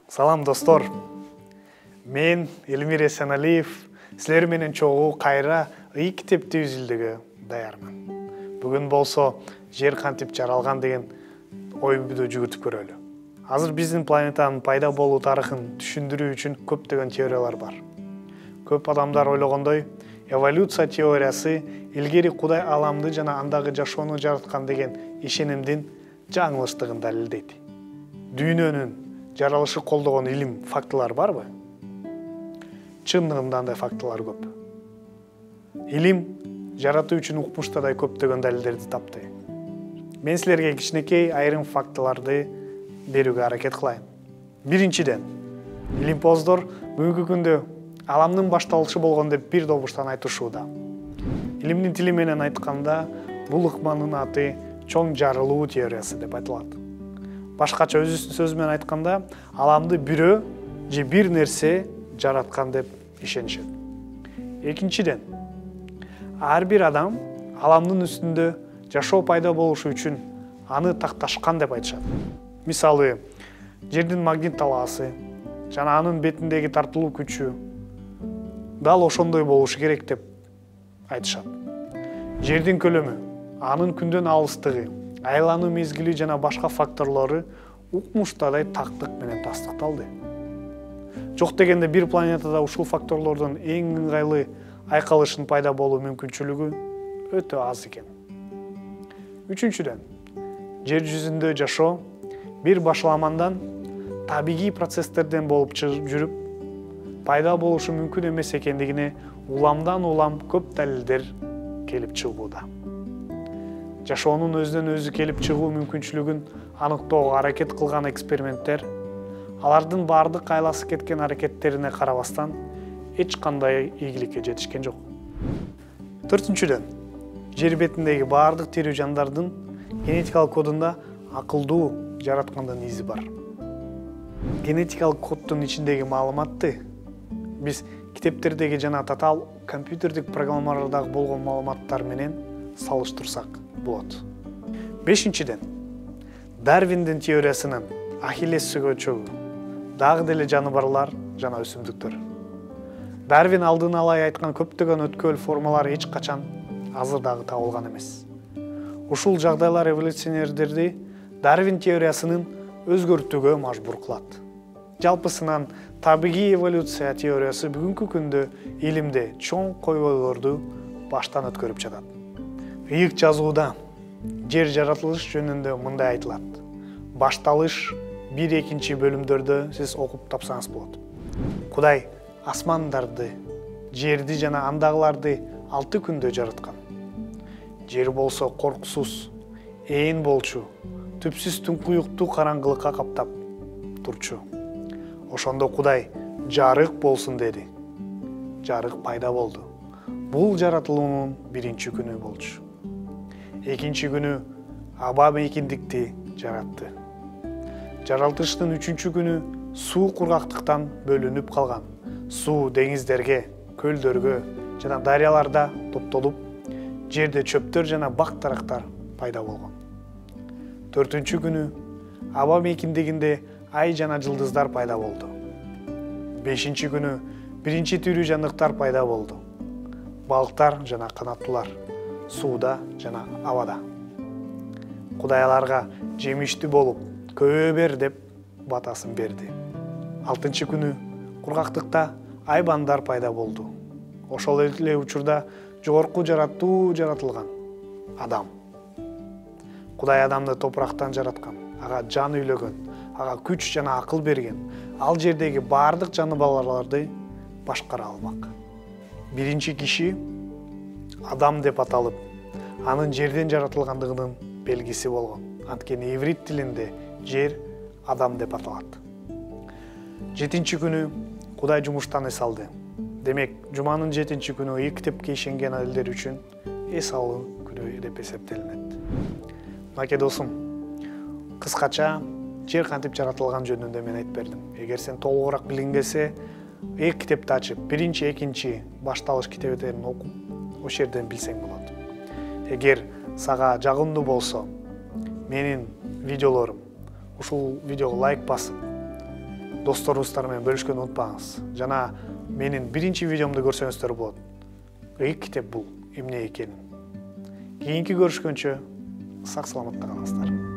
Салам достор. Мен Элмир Эсеналиев, силер менен чогуу кайра ый китепти үзүлдүгү даярмын. Бүгүн болсо жер кантип жаралган деген ойбуду жүгүртүп көрөлү. Азыр биздин планетанын пайда болуу тарыхын түшүндүрүү үчүн көптөгөн теориялар бар. Көп адамдар ойлогондой, эволюция теориясы илгери Кудай аламды жана андагы жашоону жараткан деген ишенимдин жаңылыштыгын далилдейт. Дүйнөнүн жаралышы колдогон илим фактылар барбы? Чындыгында андай фактылар көп. Илим жаратуу үчүн укмуштадай көптөгөн далилдерди тапты. Мен силерге кичинекей айрым фактыларды берүүгө аракет кылайын. Биринчиден, илимпоздор бүгүнкү күндө аламдын башталышы болгон деп бир добуштан айтышууда. Илимдин тили менен айтканда, бул ыкманын аты чоң жарылуу теориясы деп айтылат. Башкача өзүнүн сөзү менен айтканда, аламды бирөө же бир нерсе жараткан деп ишенишет. Экинчиден, ар бир адам аламдын үстүндө жашоо пайда болушу үчүн аны такташкан деп айтышат. Мисалы, жердин магнит талаасы жана анын бетиндеги тартылуу күчү дал ошондой болушу керек деп айтышат. Жердин көлөмү, анын күндөн алыстыгы, айлануу мезгили жана башка факторлору укмуштадай тактык менен тастыкталды. Жок дегенде бир планетада ушул факторлордун эң ыңгайлуу айкалышын пайда болуу мүмкүнчүлүгү өтө аз экен. Үчүнчүдөн, жер жүзүндө жашоо бир башаламандан табигый процесстерден болуп жүрүп, пайда болушу мүмкүн эмес экендигине уламдан улам көп далилдер келип чыгууда. Жашоонун өзүнөн өзү келип чыгуу мүмкүнчүлүгүн аныктоого аракет кылган эксперименттер, алардын бардык айласы кеткен аракеттерине карабастан эч кандай ийгиликке жетишкен жок. Төртүнчүдөн, жер бетиндеги бардык тирүү жандардын генетикалык кодунда акылдуу жараткандын изи бар. Генетикалык коддун ичиндеги маалыматты биз китептердеги жана татаал компьютердик программалардагы болгон маалыматтар менен салыштырсак болот. Бешинчиден, Дарвиндин теориясынын Ахиллес сөөгчөгү дагы деле жаныбарлар жана өсүмдүктөр. Дарвин алдын ала айткан көптөгөн өткөл формалар эч качан азыр дагы табылган эмес. Ушул жагдайлар эволюционерлерди Дарвин теориясынын өзгөртүүгө мажбур кылат. Жалпысынан табигый эволюция теориясы бүгүнкү күндө илимде чоң койгойлорду баштан өткөрүп жатат. Ыйык жазууда жер жаратылыш жөнүндө мындай айтылат. Башталыш 1-2 бөлүмдөрдө сиз окуп тапсаңыз болот. Кудай асмандарды, жерди жана андагыларды 6 күндө жараткан. Жер болсо коркусуз, ээн болчу, түпсүз түнкуюктуу караңгылыкка каптап турчу. Ошондо Кудай жарык болсун деди. Жарык пайда болду. Бул жаратылуунун биринчи күнү болчу. Экинчи күнү аба мейкиндикти жаратты. Жаралтыштын 3-чү күнү суу кургактыктан бөлүнүп калган. Суу деңиздерге, көлдөргө жана дарыяларда топтолуп, жерде чөптөр жана бак дарактар пайда болгон. 4-чү күнү аба мейкиндигинде ай жана жылдыздар пайда болду. 5-чи күнү биринчи тирүү жандыктар пайда болду. Балыктар жана канаттуулар сууда жана абада. Кудай аларга жемиштүү болуп, көбөйө бер деп батасын берди. 6-чы күнү кургактыкта айбандар пайда болду. Ошол эле учурда жогорку жаратуу жаратылган адам. Кудай адамды топурактан жараткан, ага жан үйлөгөн, ага күч жана акыл берген. Ал жердеги бардык жаныбарларды башкара алмак. Биринчи киши адам деп аталып, анын жерден жаратылгандыгынын белгиси болгон. Анткени иврит тилинде жер адам деп аталат. 7-чи күнү Кудай жумуштан эс алды. Демек, жуманын 7-чи күнү ыйык китепке ишенген элдер үчүн эс алуу күнү деп эсептелинет. Маке досум, кыскача жер кантип жаратылган жөнүндө мен айтып бердим. Эгер сен толугураак билгиң келсе, ыйык китепти ачып, 1-2 башталыш китептерин окуп, ошол жерден билсең болот. Эгер сага жагымдуу болсо, менин видеолорум, ушул видеого лайк басып, досторубуздар менен бөлүшкөнү унутпаңыз. Жана менин биринчи видеомду көрсөңүздөр болот. Ыйык китеп бул эмне экенин. Кийинки көрүшкөнчө сак саламатта калыңыздар.